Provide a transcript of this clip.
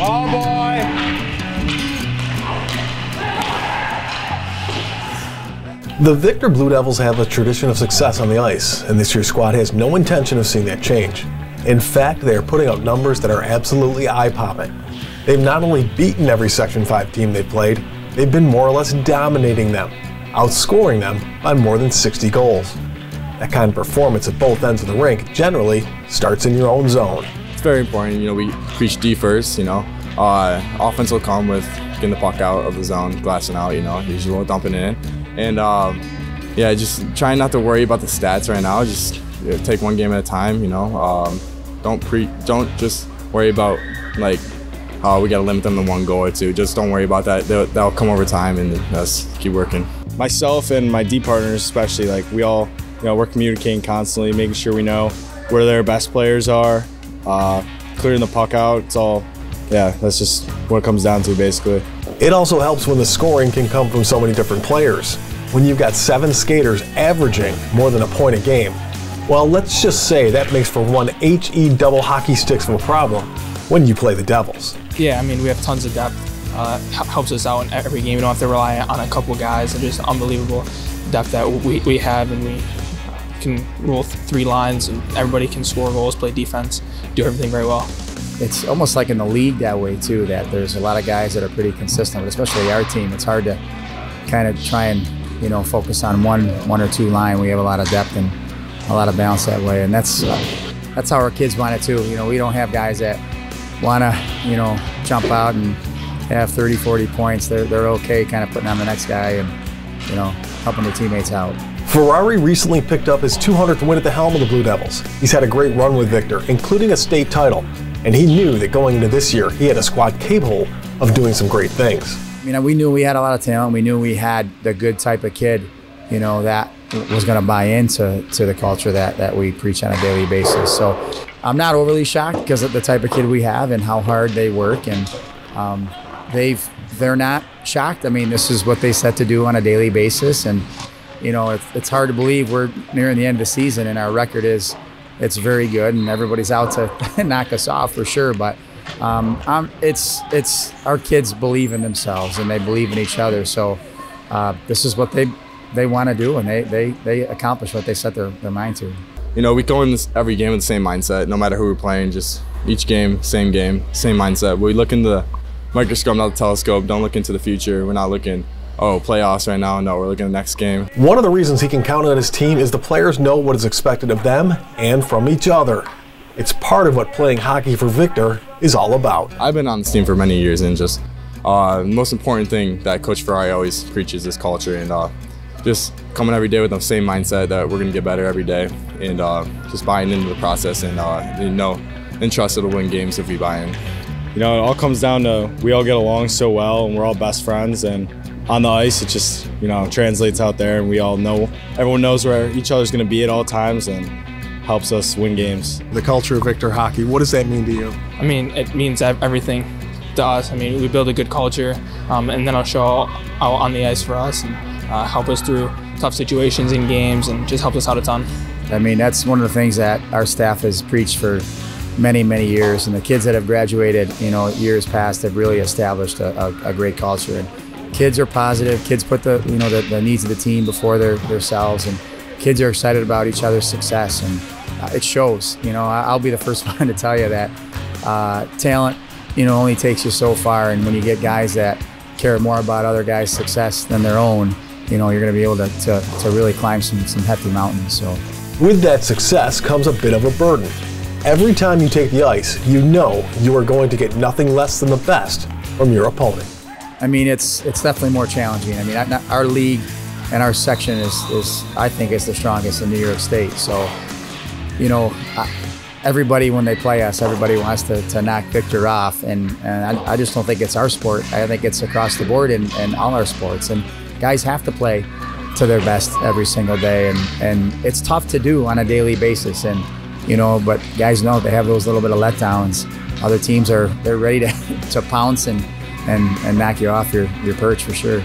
Oh boy! The Victor Blue Devils have a tradition of success on the ice, and this year's squad has no intention of seeing that change. In fact, they are putting out numbers that are absolutely eye-popping. They've not only beaten every Section 5 team they've played, they've been more or less dominating them, outscoring them by more than 60 goals. That kind of performance at both ends of the rink generally starts in your own zone. It's very important, we preach D first, offense will come with getting the puck out of the zone, glassing out, usual, dumping it in. And yeah, just trying not to worry about the stats right now, just take one game at a time, don't just worry about like, oh, we gotta limit them to one goal or two. Just don't worry about that, that'll come over time, and just keep working. Myself and my D partners especially, like we all, we're communicating constantly, making sure we know where their best players are, clearing the puck out. It's all, yeah, that's just what it comes down to basically. It also helps when the scoring can come from so many different players. When you've got 7 skaters averaging more than a point a game, well, let's just say that makes for one HE double hockey sticks of a problem when you play the Devils. Yeah, we have tons of depth. Helps us out in every game. We don't have to rely on a couple guys. And just unbelievable depth that we have, and we can roll 3 lines, and everybody can score goals, play defense, do everything very well. It's almost like in the league that way too, that there's a lot of guys that are pretty consistent, but especially our team, it's hard to kind of try and focus on one or two line. We have a lot of depth and a lot of balance that way, and that's how our kids want it too. We don't have guys that want to jump out and have 30, 40 points. They're okay kind of putting on the next guy and helping their teammates out. Ferrari recently picked up his 200th win at the helm of the Blue Devils. He's had a great run with Victor, including a state title, and he knew that going into this year, he had a squad capable of doing some great things. We knew we had a lot of talent. We knew we had the good type of kid, that was going to buy into the culture that we preach on a daily basis. So I'm not overly shocked because of the type of kid we have and how hard they work, and they're not shocked. This is what they set to do on a daily basis, and it's hard to believe we're nearing the end of the season and our record it's very good, and everybody's out to knock us off for sure. But it's our kids believe in themselves and they believe in each other. So this is what they want to do, and they accomplish what they set their mind to. We go in every game with the same mindset, no matter who we're playing. Just each game, same mindset. We look in the microscope, not the telescope. Don't look into the future. We're not looking, oh, playoffs right now. No, we're looking at the next game. One of the reasons he can count on his team is the players know what is expected of them and from each other. It's part of what playing hockey for Victor is all about. I've been on this team for many years, and just the most important thing that Coach Ferrari always preaches is culture, and just coming every day with the same mindset that we're going to get better every day, and just buying into the process, and and trust it'll win games if we buy in. It all comes down to we all get along so well, and we're all best friends, and on the ice it just translates out there, and we all know, everyone knows where each other's going to be at all times, and helps us win games. The culture of Victor hockey, what does that mean to you? It means everything to us. We build a good culture, and then it'll show out on the ice for us, and help us through tough situations in games, and just help us out a ton. That's one of the things that our staff has preached for many, many years, and the kids that have graduated, years past have really established a great culture. And kids are positive. Kids put the needs of the team before themselves, and kids are excited about each other's success, and it shows. I'll be the first one to tell you that talent, only takes you so far, and when you get guys that care more about other guys' success than their own, you're going to be able to really climb some hefty mountains. So, with that success comes a bit of a burden. Every time you take the ice, you know you are going to get nothing less than the best from your opponent. It's definitely more challenging. Our league and our section is I think is the strongest in New York State. So, everybody, when they play us, everybody wants to knock Victor off, and I just don't think it's our sport. I think it's across the board in all our sports, and guys have to play to their best every single day, and it's tough to do on a daily basis, and but guys know they have those little bit of letdowns. Other teams they're ready to pounce and knock you off your perch for sure.